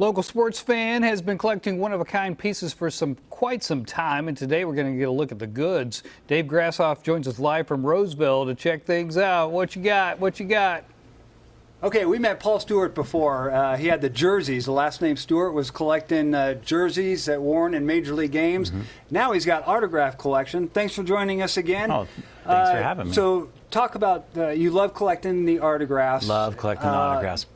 Local sports fan has been collecting one-of-a-kind pieces for quite some time, and today we're going to get a look at the goods. Dave Grashoff joins us live from Roseville to check things out. What you got? What you got? Okay, we met Paul Stewart before. He had the jerseys. The last name Stewart was collecting jerseys that worn in Major League games. Now he's got autograph collection. Thanks for joining us again. Oh, thanks for having me. So talk about, you love collecting the autographs. Love collecting the autographs.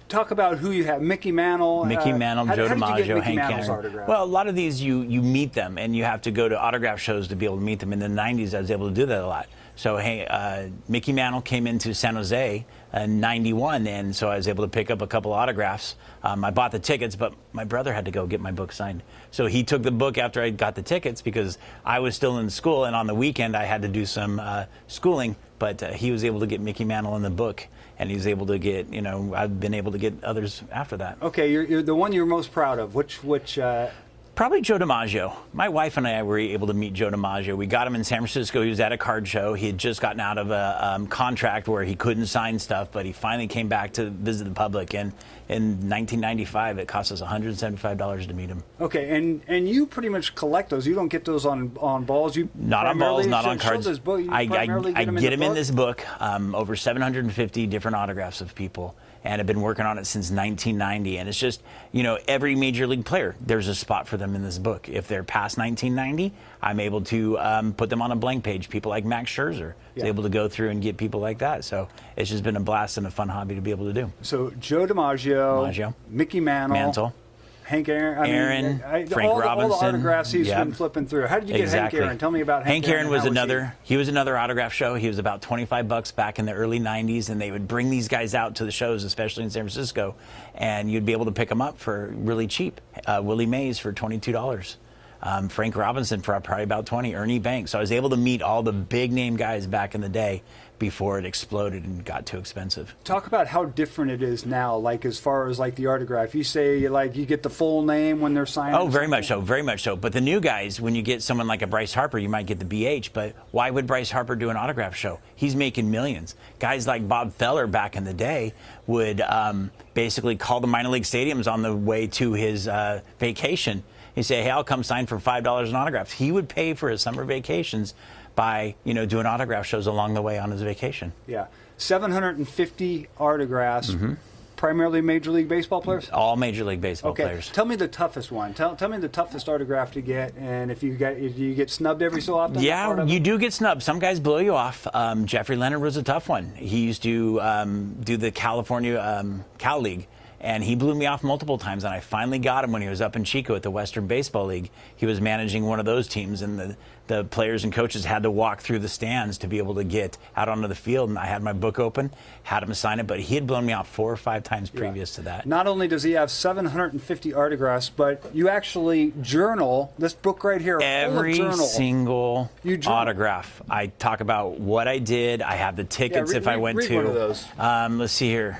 Talk about who you have. Mickey Mantle. Joe Dimaggio, Hank Aaron. Well, a lot of these you meet them, and you have to go to autograph shows to be able to meet them. In the 90s, I was able to do that a lot. So hey, Mickey Mantle came into San Jose in '91, and so I was able to pick up a couple autographs. I bought the tickets, but my brother had to go get my book signed. So he took the book after I got the tickets because I was still in school, and on the weekend I had to do some schooling. But he was able to get Mickey Mantle in the book, and he was able to get, I've been able to get others after that. Okay, you're the one you're most proud of. Which Probably Joe Dimaggio. My wife and I were able to meet Joe Dimaggio. We got him in San Francisco. He was at a card show. He had just gotten out of a contract where he couldn't sign stuff, but he finally came back to visit the public. And in 1995, it cost us $175 to meet him. Okay, and you pretty much collect those. You don't get those on balls. You not on balls, not on cards. I get them in this book. Over 750 different autographs of people. And I've been working on it since 1990. And it's just, every major league player, there's a spot for them in this book. If they're past 1990, I'm able to put them on a blank page. People like Max Scherzer is able to go through and get people like that. So it's just been a blast and a fun hobby to be able to do. So Joe Dimaggio, Mickey Mantle. Hank Aaron, Frank Robinson. All the autographs he's been flipping through. How did you get Hank Aaron? Tell me about Hank Aaron. He was another autograph show. He was about $25 back in the early 90s, and they would bring these guys out to the shows, especially in San Francisco, and you'd be able to pick them up for really cheap. Willie Mays for $22. Frank Robinson for probably about $20. Ernie Banks. So I was able to meet all the big name guys back in the day before it exploded and got too expensive. Talk about how different it is now, like as far as like the autograph. You say you get the full name when they're signing. Oh, very much so, very much so. But the new guys, when you get someone like a Bryce Harper, you might get the BH. But why would Bryce Harper do an autograph show? He's making millions. Guys like Bob Feller back in the day would basically call the minor league stadiums on the way to his vacation. He'd say, hey, I'll come sign for $5 an autograph. He would pay for his summer vacations by, doing autograph shows along the way on his vacation. Yeah. 750 autographs, primarily Major League Baseball players? All Major League Baseball players. Tell me the toughest one. Tell me the toughest autograph to get, and if you get snubbed every so often? Yeah, you do get snubbed. Some guys blow you off. Jeffrey Leonard was a tough one. He used to do the California Cal League. And he blew me off multiple times, and I finally got him when he was up in Chico at the Western Baseball League. He was managing one of those teams, and the players and coaches had to walk through the stands to be able to get out onto the field. And I had my book open, had him sign it, but he had blown me off 4 or 5 times previous to that. Not only does he have 750 autographs, but you actually journal this book right here. Every single autograph. I talk about what I did. I have the tickets if I went to. One of those. Let's see here.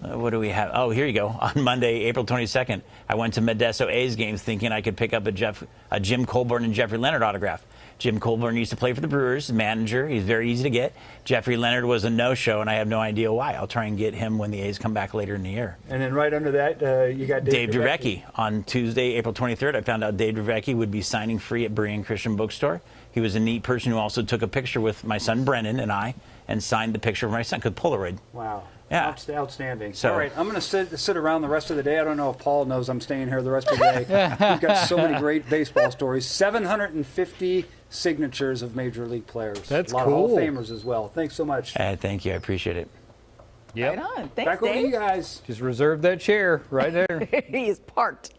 What do we have? Oh, here you go. On Monday, April 22nd, I went to Modesto A's games thinking I could pick up a Jim Colburn and Jeffrey Leonard autograph. Jim Colburn used to play for the Brewers, manager. He's very easy to get. Jeffrey Leonard was a no-show, and I have no idea why. I'll try and get him when the A's come back later in the year. And then right under that, you got Dave Drebecki. On Tuesday, April 23rd, I found out Dave Drebecki would be signing free at Berean Christian Bookstore. He was a neat person who also took a picture with my son Brennan and I and signed the picture of my son, because Polaroid. Wow. Yeah. Outstanding. So, all right, I'm going to sit around the rest of the day. I don't know if Paul knows I'm staying here the rest of the day. We've got so many great baseball stories. 750 signatures of Major League players. That's cool. A lot of Hall of Famers as well. Thanks so much. Thank you. I appreciate it. Yep. Right on. Thanks, Back over to you guys. Just reserve that chair right there. He is parked.